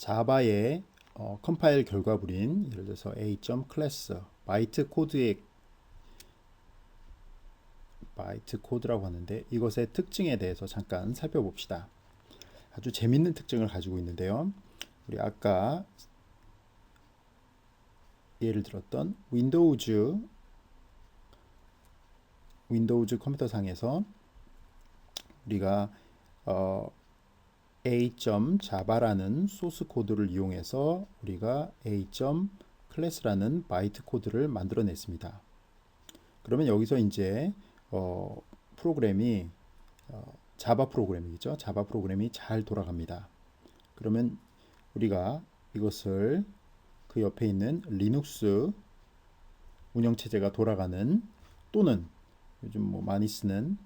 자바의 컴파일 결과물인 예를 들어서 a.class 바이트 코드라고 하는데 이것의 특징에 대해서 잠깐 살펴봅시다. 아주 재밌는 특징을 가지고 있는데요. 우리 아까 예를 들었던 윈도우즈 컴퓨터 상에서 우리가 a.java라는 소스 코드를 이용해서 우리가 a.class라는 바이트 코드를 만들어냈습니다. 그러면 여기서 이제 프로그램이 자바 프로그램이죠. 자바 프로그램이 잘 돌아갑니다. 그러면 우리가 이것을 그 옆에 있는 리눅스 운영체제가 돌아가는 또는 요즘 많이 쓰는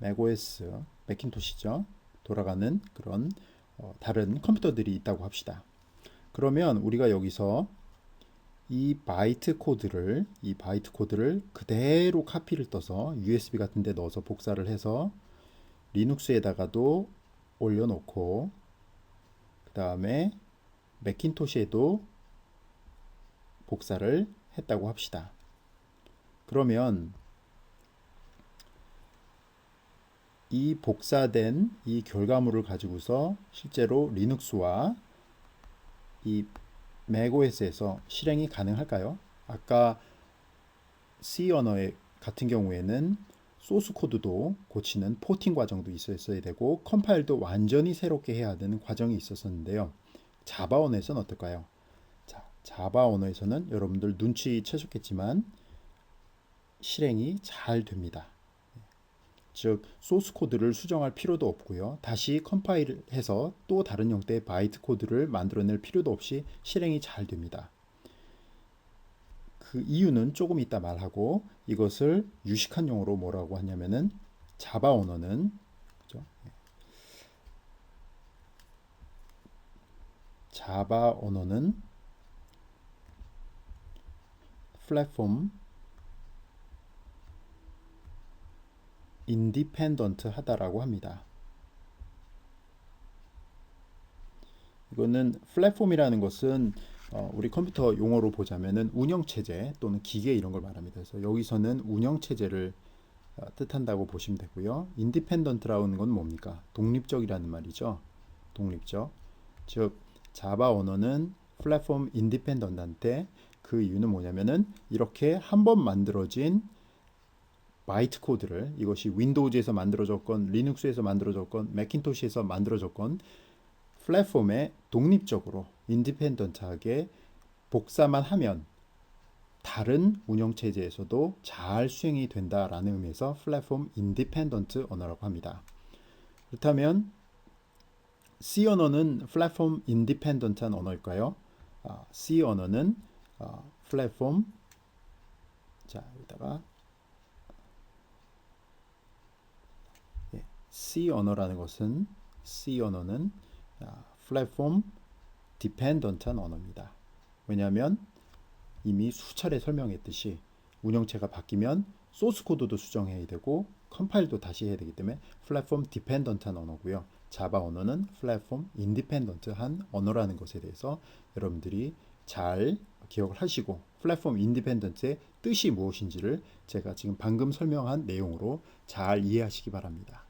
macOS 매킨토시죠. 돌아가는 그런 다른 컴퓨터들이 있다고 합시다. 그러면 우리가 여기서 이 바이트 코드를 그대로 카피를 떠서 USB 같은 데 넣어서 복사를 해서 리눅스에다가도 올려놓고 그 다음에 매킨토시에도 복사를 했다고 합시다. 그러면 이 복사된 이 결과물을 가지고서 실제로 리눅스와 이 macOS에서 실행이 가능할까요? 아까 C 언어 같은 경우에는 소스 코드도 고치는 포팅 과정도 있어야 되고 컴파일도 완전히 새롭게 해야 되는 과정이 있었는데요. 자바 언어에서는 어떨까요? 자, 자바 언어에서는 여러분들 눈치채셨겠지만 실행이 잘 됩니다. 즉 소스 코드를 수정할 필요도 없고요. 다시 컴파일해서 또 다른 형태의 바이트 코드를 만들어낼 필요도 없이 실행이 잘 됩니다. 그 이유는 조금 이따 말하고 이것을 유식한 용어로 뭐라고 하냐면은 자바 언어는 그죠? 자바 언어는 플랫폼 인디펜던트 하다라고 합니다. 이거는 플랫폼이라는 것은 우리 컴퓨터 용어로 보자면은 운영체제 또는 기계 이런 걸 말합니다. 그래서 여기서는 운영체제를 뜻한다고 보시면 되고요. 인디펜던트라는 건 뭡니까? 독립적이라는 말이죠. 독립적. 즉 자바 언어는 플랫폼 인디펜던트한테 그 이유는 뭐냐면은 이렇게 한번 만들어진 바이트 코드를 이것이 윈도우즈에서 만들어졌건 리눅스에서 만들어졌건 매킨토시에서 만들어졌건 플랫폼에 독립적으로 인디펜던트하게 복사만 하면 다른 운영체제에서도 잘 수행이 된다라는 의미에서 플랫폼 인디펜던트 언어라고 합니다. 그렇다면 C 언어는 플랫폼 인디펜던트한 언어일까요? C 언어는 플랫폼 여기다가 C 언어라는 것은 플랫폼 디펜던트한 언어입니다. 왜냐하면 이미 수차례 설명했듯이 운영체가 바뀌면 소스 코드도 수정해야 되고 컴파일도 다시 해야 되기 때문에 플랫폼 디펜던트한 언어고요. 자바 언어는 플랫폼 인디펜던트한 언어라는 것에 대해서 여러분들이 잘 기억을 하시고 플랫폼 인디펜던트의 뜻이 무엇인지를 제가 지금 방금 설명한 내용으로 잘 이해하시기 바랍니다.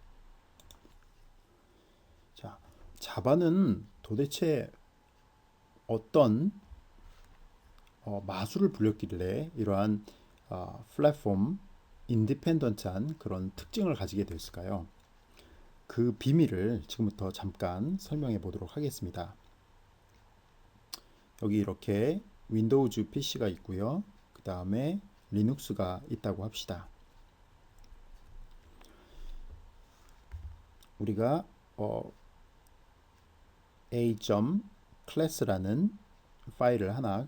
자, 자바는 도대체 어떤 마술을 부렸길래 이러한 플랫폼 인디펜던트한 그런 특징을 가지게 됐을까요? 그 비밀을 지금부터 잠깐 설명해 보도록 하겠습니다. 여기 이렇게 윈도우즈 PC가 있고요. 그 다음에 리눅스가 있다고 합시다. 우리가 a.class라는 파일을 하나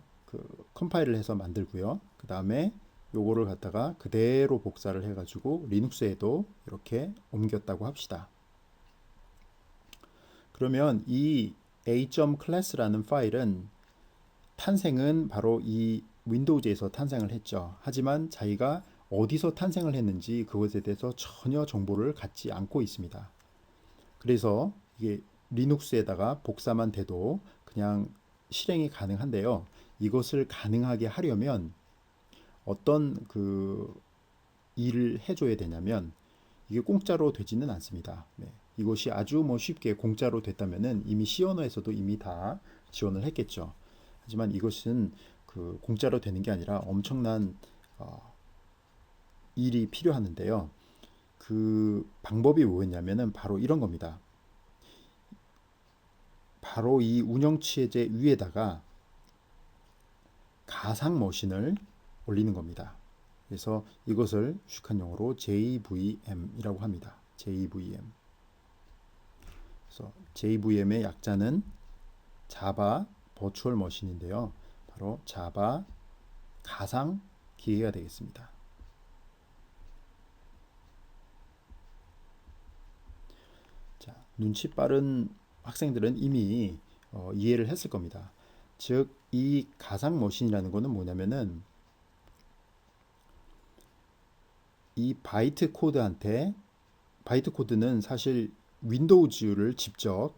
컴파일을 해서 만들고요. 그 다음에 요거를 갖다가 그대로 복사를 해가지고 리눅스에도 이렇게 옮겼다고 합시다. 그러면 이 a.class라는 파일은 탄생은 바로 이 윈도우즈에서 탄생을 했죠. 하지만 자기가 어디서 탄생을 했는지 그것에 대해서 전혀 정보를 갖지 않고 있습니다. 그래서 이게 리눅스에다가 복사만 돼도 그냥 실행이 가능한데요. 이것을 가능하게 하려면 어떤 일을 해줘야 되냐면 이게 공짜로 되지는 않습니다. 네. 이것이 아주 쉽게 공짜로 됐다면은 이미 C 언어에서도 이미 다 지원을 했겠죠. 하지만 이것은 공짜로 되는 게 아니라 엄청난 일이 필요하는데요. 그 방법이 뭐였냐면은 바로 이런 겁니다. 바로 이 운영체제 위에다가 가상 머신을 올리는 겁니다. 그래서 이것을 휴식한 용어로 JVM이라고 합니다. JVM. 그래서 JVM의 약자는 자바 버추얼 머신인데요. 바로 자바 가상 기계가 되겠습니다. 자, 눈치 빠른 학생들은 이미 이해를 했을 겁니다. 즉, 이 가상 머신이라는 것은 뭐냐면은 이 바이트 코드는 사실 윈도우즈를 직접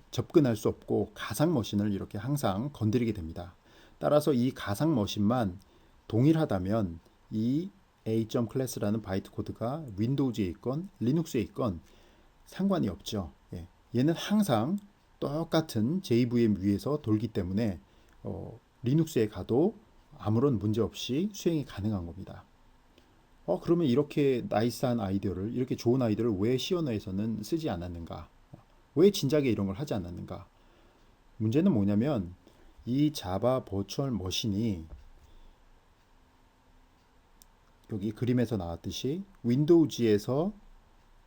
접근할 수 없고 가상 머신을 이렇게 항상 건드리게 됩니다. 따라서 이 가상 머신만 동일하다면 이 A.class라는 바이트 코드가 윈도우즈에 있건 리눅스에 있건 상관이 없죠. 예. 얘는 항상 똑같은 JVM 위에서 돌기 때문에 리눅스에 가도 아무런 문제 없이 수행이 가능한 겁니다. 그러면 이렇게 나이스한 아이디어를, 이렇게 좋은 아이디어를 왜 C 언어에서는 쓰지 않았는가? 왜 진작에 이런 걸 하지 않았는가? 문제는 뭐냐면 이 자바 버추얼 머신이 여기 그림에서 나왔듯이 윈도우즈에서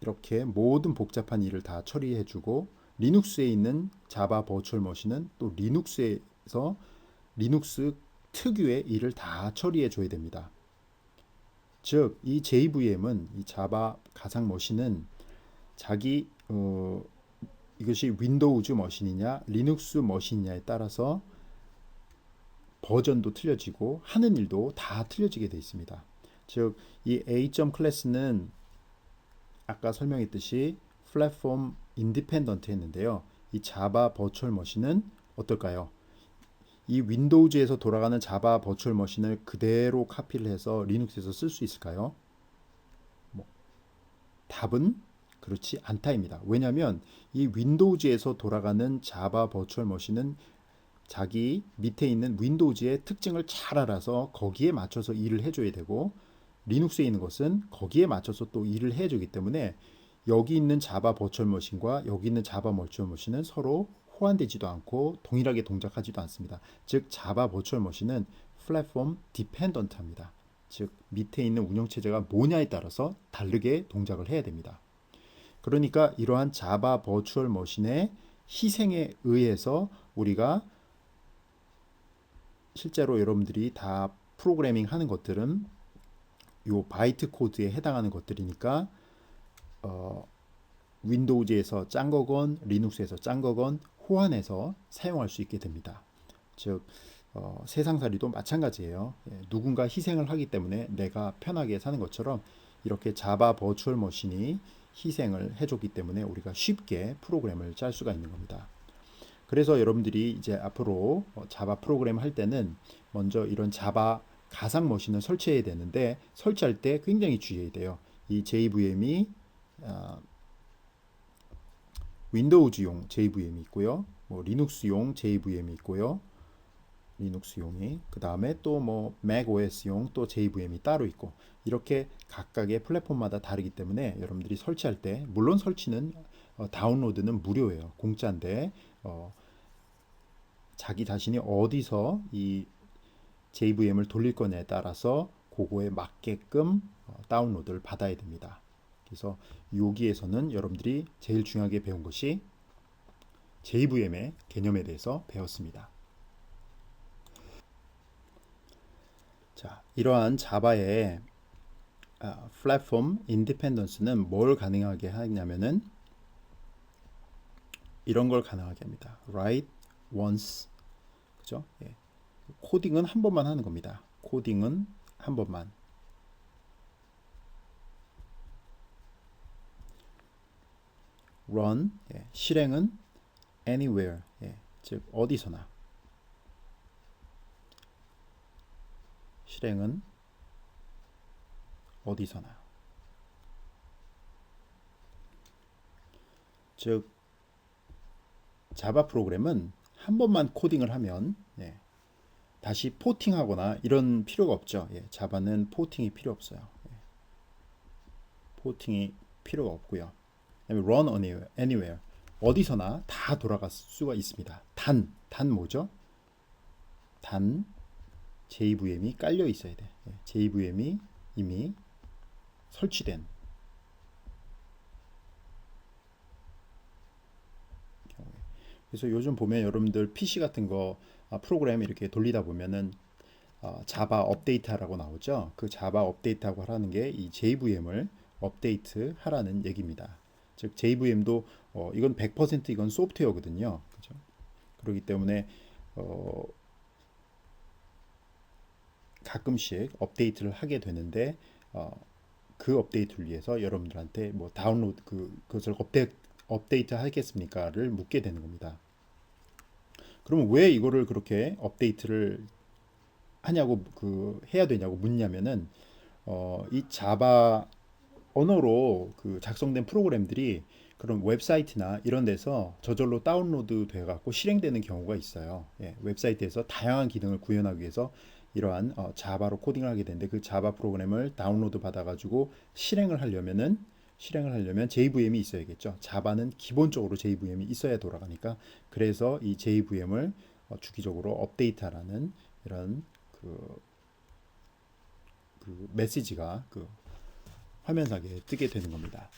이렇게 모든 복잡한 일을 다 처리해주고 리눅스에 있는 자바 버추얼 머신은 또 리눅스에서 리눅스 특유의 일을 다 처리해줘야 됩니다. 즉, 이 JVM은 이 자바 가상 머신은 자기 이것이 윈도우즈 머신이냐 리눅스 머신이냐에 따라서 버전도 틀려지고 하는 일도 다 틀려지게 되어 있습니다. 즉, 이 A.class는 아까 설명했듯이 플랫폼 인디펜던트 했는데요. 이 자바 버추얼 머신은 어떨까요? 이 윈도우즈에서 돌아가는 자바 버추얼 머신을 그대로 카피를 해서 리눅스에서 쓸 수 있을까요? 답은 그렇지 않다입니다. 왜냐하면 이 윈도우즈에서 돌아가는 자바 버추얼 머신은 자기 밑에 있는 윈도우즈의 특징을 잘 알아서 거기에 맞춰서 일을 해줘야 되고 리눅스에 있는 것은 거기에 맞춰서 또 일을 해주기 때문에 여기 있는 자바 버추얼 머신과 여기 있는 자바 버추얼 머신은 서로 호환되지도 않고 동일하게 동작하지도 않습니다. 즉 자바 버추얼 머신은 플랫폼 디펜던트합니다. 즉 밑에 있는 운영체제가 뭐냐에 따라서 다르게 동작을 해야 됩니다. 그러니까 이러한 자바 버추얼 머신의 희생에 의해서 우리가 실제로 여러분들이 다 프로그래밍 하는 것들은 요 바이트 코드에 해당하는 것들이니까 윈도우즈에서 짠 거건 리눅스에서 짠 거건 호환해서 사용할 수 있게 됩니다. 즉 세상살이도 마찬가지예요. 누군가 희생을 하기 때문에 내가 편하게 사는 것처럼 이렇게 자바 버추얼 머신이 희생을 해줬기 때문에 우리가 쉽게 프로그램을 짤 수가 있는 겁니다. 그래서 여러분들이 이제 앞으로 자바 프로그램 할 때는 먼저 이런 자바 가상 머신을 설치해야 되는데 설치할 때 굉장히 주의해야 돼요. 이 JVM이 윈도우즈용 JVM이 있고요. 리눅스용 JVM이 있고요. 리눅스용이 그 다음에 또 맥OS용 또 JVM이 따로 있고 이렇게 각각의 플랫폼마다 다르기 때문에 여러분들이 설치할 때 물론 설치는 다운로드는 무료예요. 공짜인데 자기 자신이 어디서 이 JVM을 돌릴 거냐에 따라서 그거에 맞게끔 다운로드를 받아야 됩니다. 그래서 여기에서는 여러분들이 제일 중요하게 배운 것이 JVM의 개념에 대해서 배웠습니다. 자, 이러한 자바의 플랫폼 인디펜던스는 뭘 가능하게 하냐면은 이런 걸 가능하게 합니다. write once, 그죠? 예. 코딩은 한 번만 하는 겁니다. 코딩은 한 번만. run, 예. 실행은 anywhere, 예, 즉 어디서나. 실행은 어디서나. 즉 자바 프로그램은 한 번만 코딩을 하면 예, 다시 포팅하거나 이런 필요가 없죠. 예, 자바는 포팅이 필요 없어요. 예, 포팅이 필요가 없고요. 그다음에 run anywhere, 어디서나 다 돌아갈 수가 있습니다. 단 뭐죠? 단 JVM이 깔려 있어야 돼. 예, JVM이 이미 설치된 경우에. 그래서 요즘 보면 여러분들 PC 같은 거 프로그램 이렇게 돌리다 보면은 자바 업데이트하라고 나오죠. 그 자바 업데이트하고 하라는 게 이 JVM을 업데이트 하라는 얘기입니다. 즉 JVM도 이건 100% 이건 소프트웨어거든요. 그죠? 그렇기 때문에 어, 가끔씩 업데이트를 하게 되는데 어, 그 업데이트를 위해서 여러분들한테 뭐 다운로드 그것을 업데이트 하겠습니까를 묻게 되는 겁니다. 그러면 왜 이거를 그렇게 업데이트를 하냐고 해야 되냐고 묻냐면은 이 자바 언어로 작성된 프로그램들이 그런 웹사이트나 이런 데서 저절로 다운로드 돼 갖고 실행되는 경우가 있어요. 예, 웹사이트에서 다양한 기능을 구현하기 위해서 이러한 자바로 코딩을 하게 되는데 그 자바 프로그램을 다운로드 받아 가지고 실행을 하려면 JVM이 있어야겠죠. 자바는 기본적으로 JVM이 있어야 돌아가니까 그래서 이 JVM을 주기적으로 업데이트하라는 이런 그, 그 메시지가 화면상에 뜨게 되는 겁니다.